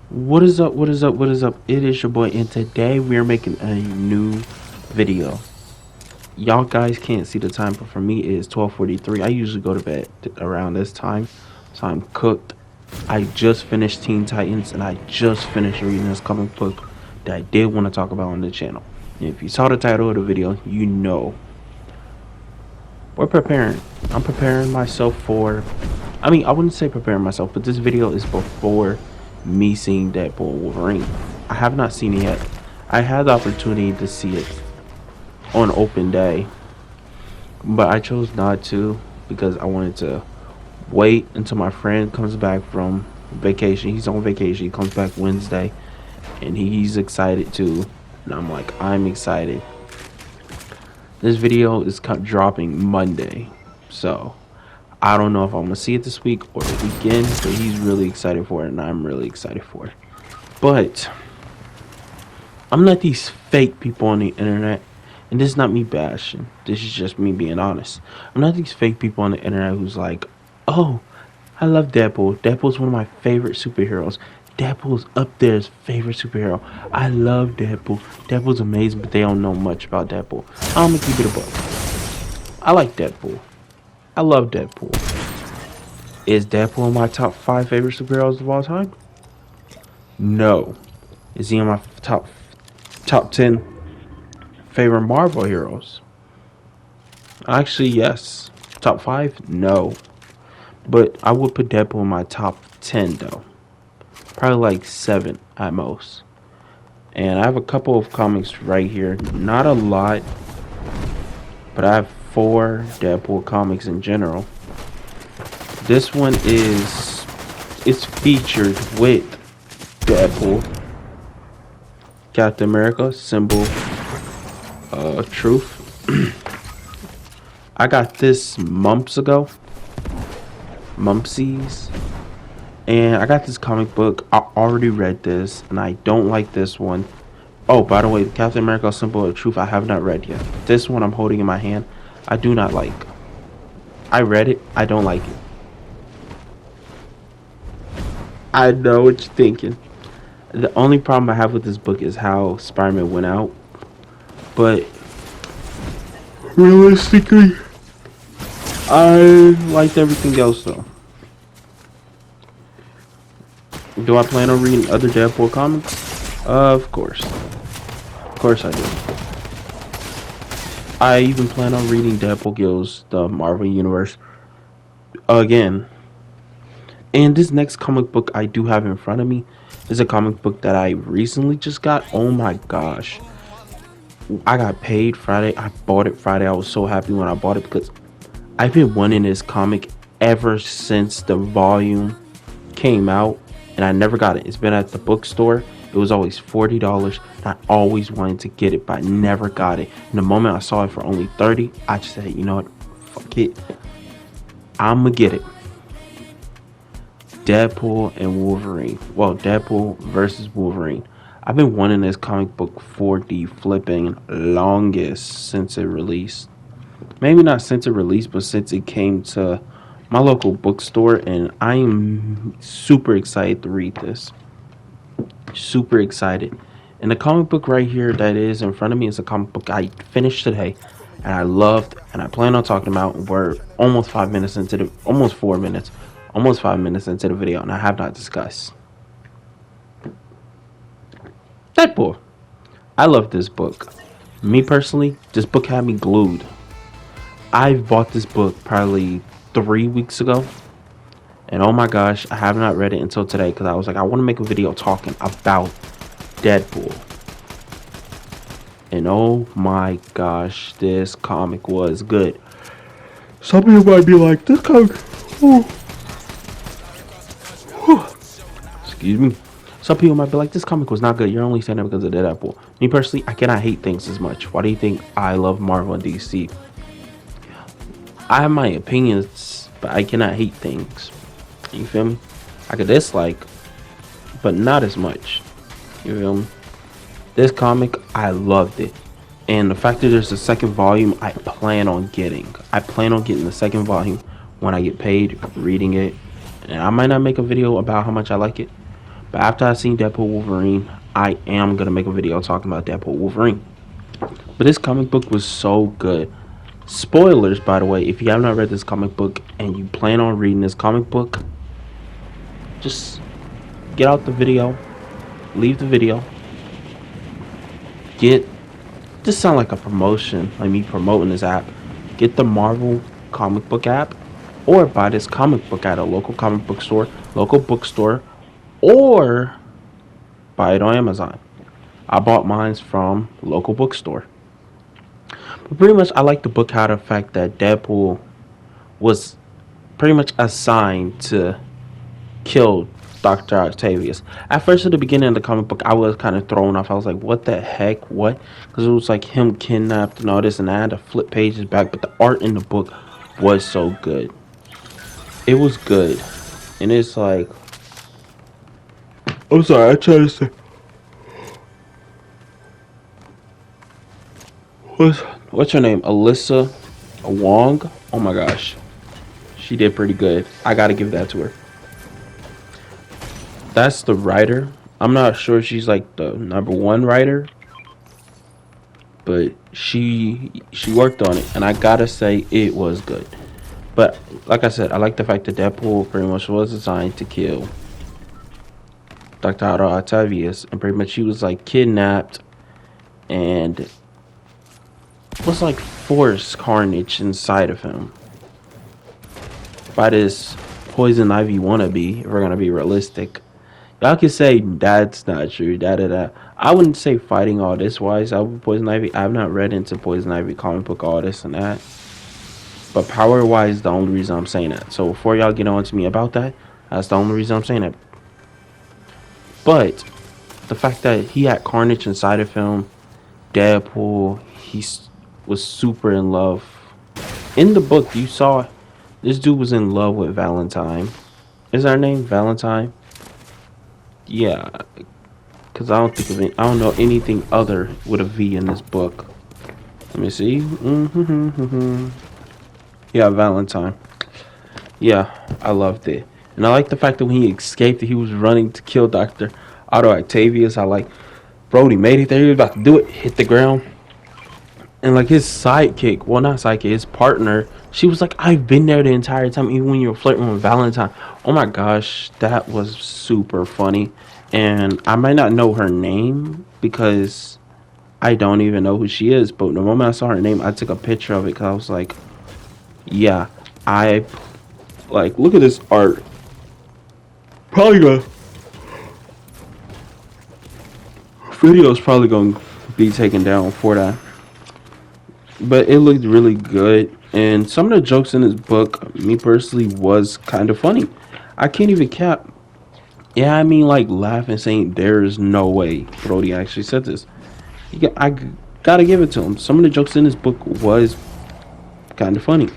What is up? What is up? What is up? It is your boy, and today we are making a new video. Y'all guys can't see the time, but for me it is 12:43. I usually go to bed around this time, so I'm cooked. I just finished Teen Titans, and I just finished reading this comic book that I did want to talk about on the channel. And if you saw the title of the video, you know we're preparing. I'm preparing myself for. I wouldn't say preparing myself, but this video is before me seeing Deadpool and Wolverine. I have not seen it yet. I had the opportunity to see it on open day, but I chose not to because I wanted to wait until my friend comes back from vacation. He's on vacation. He comes back Wednesday, and he's excited too. And I'm like, I'm excited. This video is dropping Monday, so I don't know if I'm gonna see it this week or the weekend, but he's really excited for it, and I'm really excited for it. But I'm not these fake people on the internet, and this is not me bashing. This is just me being honest. I'm not these fake people on the internet who's like, "Oh, I love Deadpool. Deadpool's one of my favorite superheroes. Deadpool's up there as favorite superhero. I love Deadpool. Deadpool's amazing," but they don't know much about Deadpool. I'm gonna keep it a buck. I like Deadpool. I love Deadpool. Is Deadpool my top 5 favorite superheroes of all time? No. Is he in my top 10 favorite Marvel heroes? Actually, yes. Top 5? No. But I would put Deadpool in my top 10 though. Probably like 7 at most. And I have a couple of comics right here. Not a lot, but I have 4 Deadpool comics in general. This one it's featured with Deadpool, Captain America, symbol of truth. I got this months ago, mumpsies, and I got this comic book. I already read this, and I don't like this one. Oh, by the way, Captain America, symbol of truth, I have not read yet. This one I'm holding in my hand, I do not like. I read it, I don't like it. I know what you're thinking. The only problem I have with this book is how Spider-Man went out. But realistically, I liked everything else though. Do I plan on reading other Deadpool comics? Of course. Of course I do. I even plan on reading Deadpool Gills, the Marvel Universe, again. And this next comic book I do have in front of me is a comic book that I recently just got. Oh my gosh. I got paid Friday. I bought it Friday. I was so happy when I bought it because I've been wanting this comic ever since the volume came out, and I never got it. It's been at the bookstore. It was always $40, and I always wanted to get it, but I never got it. And the moment I saw it for only $30, I just said, you know what? Fuck it. I'ma get it. Deadpool and Wolverine. Well, Deadpool versus Wolverine. I've been wanting this comic book for the flipping longest since it released. Maybe not since it released, but since it came to my local bookstore, and I am super excited to read this. Super excited. And the comic book right here that is in front of me is a comic book I finished today, and I loved, and I plan on talking about. We're almost 5 minutes into the, almost 4 minutes. Almost 5 minutes into the video, and I have not discussed Deadpool. I love this book. Me personally, this book had me glued. I bought this book probably 3 weeks ago, and oh my gosh, I have not read it until today because I was like, I want to make a video talking about Deadpool. And oh my gosh, this comic was good. Some people might be like, this comic, oh. Excuse me. Some people might be like, this comic was not good. You're only saying it because of Deadpool. Me personally, I cannot hate things as much. Why do you think I love Marvel and DC? I have my opinions, but I cannot hate things. You feel me? I could dislike, but not as much. You feel me? This comic, I loved it. And the fact that there's a second volume, I plan on getting. I plan on getting the second volume when I get paid, reading it. And I might not make a video about how much I like it, But after I seen Deadpool Wolverine, I am gonna make a video talking about Deadpool Wolverine. But this comic book was so good. Spoilers, by the way, if you have not read this comic book and you plan on reading this comic book, just get out the video, leave the video, get this sound like a promotion, like me promoting this app. Get the Marvel comic book app, or buy this comic book at a local comic book store, local bookstore, or buy it on Amazon. I bought mine from local bookstore. But pretty much, I like the book how the fact that Deadpool was pretty much assigned to kill Dr. Octavius. At first, at the beginning of the comic book, I was kind of thrown off. I was like, what the heck? What? Because it was like him kidnapped and all this, and I had to flip pages back. But the art in the book was so good. It was good. And it's like, I'm sorry, I tried to say. What's her name? Alyssa Wong? Oh my gosh. She did pretty good. I gotta give that to her. That's the writer. I'm not sure she's like the #1 writer, but she worked on it, and I gotta say it was good. But like I said, I like the fact that Deadpool pretty much was designed to kill Dr. Octavius, and pretty much he was like kidnapped and was like forced carnage inside of him by this Poison Ivy wannabe, if we're gonna be realistic. Y'all can say that's not true, da. I wouldn't say fighting all this wise. I would Poison Ivy. I've not read into Poison Ivy comic book all this and that. But power wise, the only reason I'm saying that. So before y'all get on to me about that, that's the only reason I'm saying that. But the fact that he had carnage inside of him, Deadpool, was super in love. In the book, you saw this dude was in love with Valentine. Is her name Valentine? Yeah, because I don't think of it. I don't know anything other with a V in this book. Let me see. Yeah, Valentine. Yeah, I loved it. And I like the fact that when he escaped, he was running to kill Dr. Otto Octavius. I like, Brody made it there. He was about to do it. Hit the ground. And like his sidekick, well, not sidekick, his partner, she was like, I've been there the entire time, even when you were flirting with Valentine. Oh my gosh, that was super funny. And I might not know her name because I don't even know who she is. But the moment I saw her name, I took a picture of it because I was like, yeah, I like, look at this art. Probably gonna, video's probably gonna be taken down for that. But it looked really good, and some of the jokes in this book, me personally, was kind of funny. I can't even cap. Yeah, I mean, like laughing, saying there is no way Brody actually said this. I gotta give it to him. Some of the jokes in this book was kind of funny,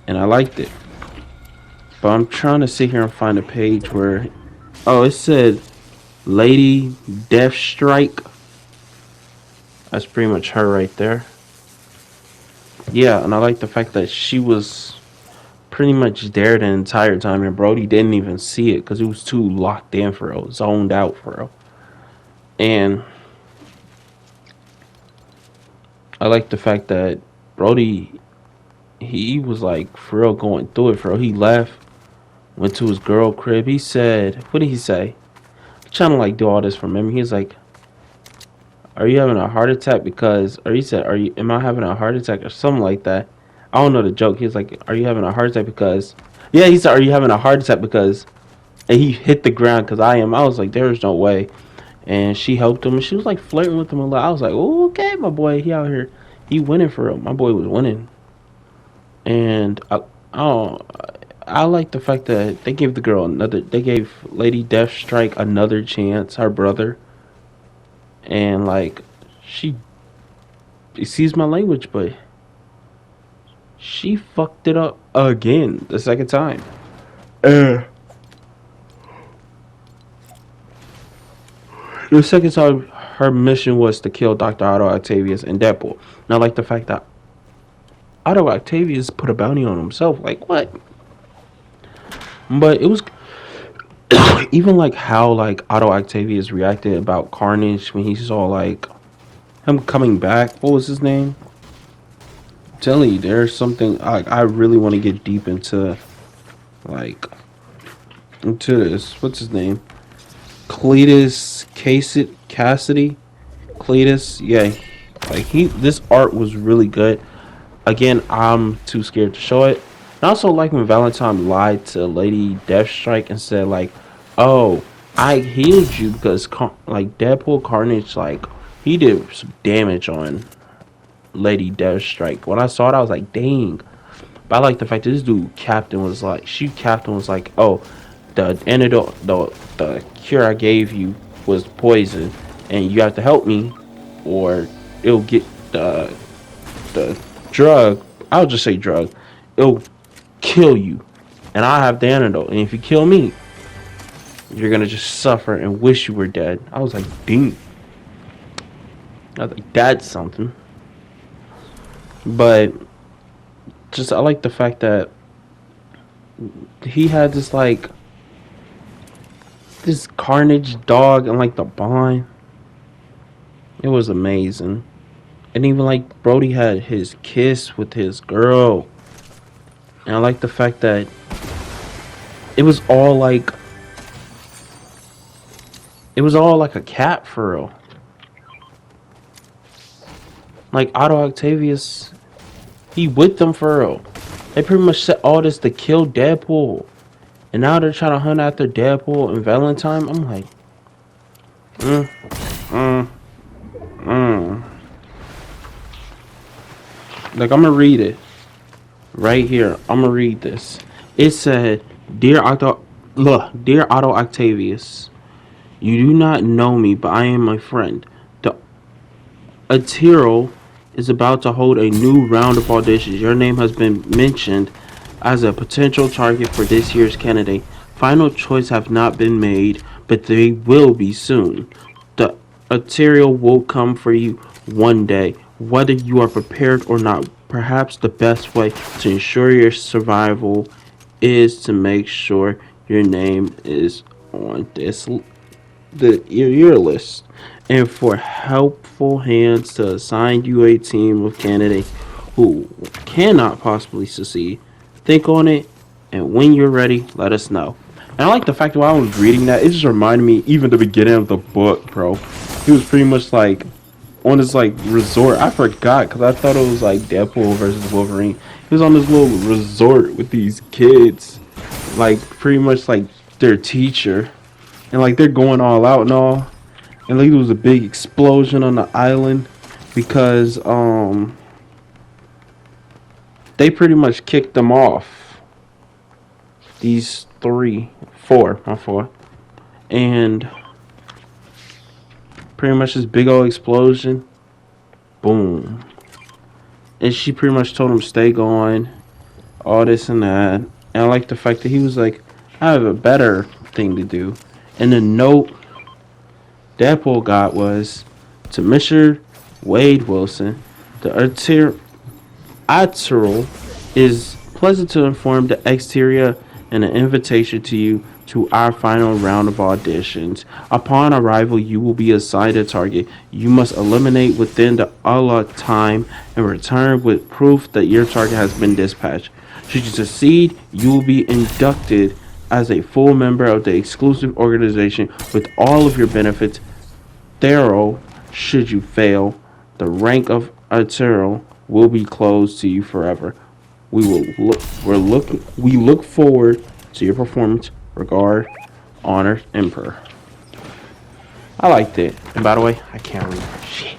and I liked it. But I'm trying to sit here and find a page where, oh, it said Lady Deathstrike. That's pretty much her right there. Yeah, and I like the fact that she was pretty much there the entire time, and Brody didn't even see it because he was too locked in for real, zoned out for real. And I like the fact that Brody, he was like for real going through it for real. He left, went to his girl crib. He said, what did he say? I'm trying to like do all this from memory. He's like, are you having a heart attack because, or he said, am I having a heart attack or something like that? I don't know the joke. He's like, are you having a heart attack because, yeah, he said, are you having a heart attack because, and he hit the ground because I am. I was like, there's no way. And she helped him, and she was like flirting with him a lot. I was like, oh, okay, my boy, he out here, he winning for real. My boy was winning. And I like the fact that they gave the girl they gave Lady Deathstrike another chance, her brother. And like, she excuse my language, but she fucked it up again the second time. The second time, her mission was to kill Dr. Otto Octavius and Deadpool. And I like the fact that Otto Octavius put a bounty on himself. Like, what? But it was Even like how like Otto Octavius reacted about Carnage when he saw like him coming back. What was his name? I'm telling you, there's something like I really want to get deep like into this. What's his name? Cletus Cassidy. Cletus, yeah. Like this art was really good. Again, I'm too scared to show it. And I also like when Valentine lied to Lady Deathstrike and said like, "Oh, I healed you because like Deadpool Carnage like he did some damage on Lady Deathstrike." When I saw it, I was like, "Dang." But I like the fact that this dude Captain was like, "Oh, the antidote, the cure I gave you was poison, and you have to help me, or it'll get the drug. I'll just say drug. It'll kill you, and I have the antidote. And if you kill me, you're gonna just suffer and wish you were dead." I was like, "Dang." I was like, "That's something." But just I like the fact that he had this Carnage dog and like the bond. It was amazing. And even like Brody had his kiss with his girl. And I like the fact that it was all like a cat for real. Like Otto Octavius, he with them for real. They pretty much set all this to kill Deadpool. And now they're trying to hunt after Deadpool and Valentine. I'm like, mm, mm, mm. Like I'm gonna read it right here. I'm gonna read this. It said, Dear Otto Octavius, you do not know me, but I am my friend. The Atiro is about to hold a new round of auditions. Your name has been mentioned as a potential target for this year's candidate. Final choice have not been made, but they will be soon. The Atiro will come for you one day, whether you are prepared or not. Perhaps the best way to ensure your survival is to make sure your name is on your list, and for helpful hands to assign you a team of candidates who cannot possibly succeed. Think on it, and when you're ready, let us know. And I like the fact that while I was reading that, it just reminded me even the beginning of the book, bro. He was pretty much like on this like resort. I forgot because I thought it was like Deadpool versus Wolverine. He was on this little resort with these kids, like pretty much like their teacher, and like they're going all out and all. And like there was a big explosion on the island because they pretty much kicked them off. These four, not four, and pretty much this big old explosion. Boom. And she pretty much told him stay going, all this and that. And I like the fact that he was like, I have a better thing to do. And the note Deadpool got was to Mr. Wade Wilson, the Atyrol is pleasant to inform the exterior and an invitation to you to our final round of auditions. Upon arrival, you will be assigned a target. You must eliminate within the allotted time and return with proof that your target has been dispatched. Should you succeed, you will be inducted as a full member of the exclusive organization with all of your benefits. Thorough, should you fail, the rank of Atyrol will be closed to you forever. We look forward to your performance. Regard, Honor, Emperor. I liked it. And by the way, I can't read shit.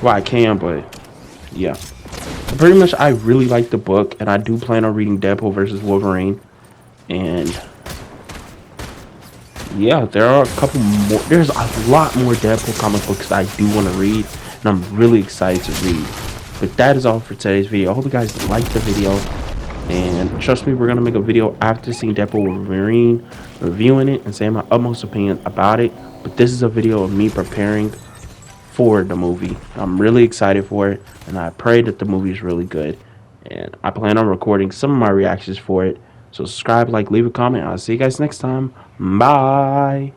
Well, I can, but yeah. Pretty much, I really like the book, and I do plan on reading Deadpool versus Wolverine. And yeah, there are a couple more. There's a lot more Deadpool comic books that I do want to read, and I'm really excited to read. But that is all for today's video. I hope you guys liked the video. And trust me, we're going to make a video after seeing Deadpool Wolverine, reviewing it, and saying my utmost opinion about it. But this is a video of me preparing for the movie. I'm really excited for it, and I pray that the movie is really good. And I plan on recording some of my reactions for it So subscribe, like, leave a comment. I'll see you guys next time. Bye.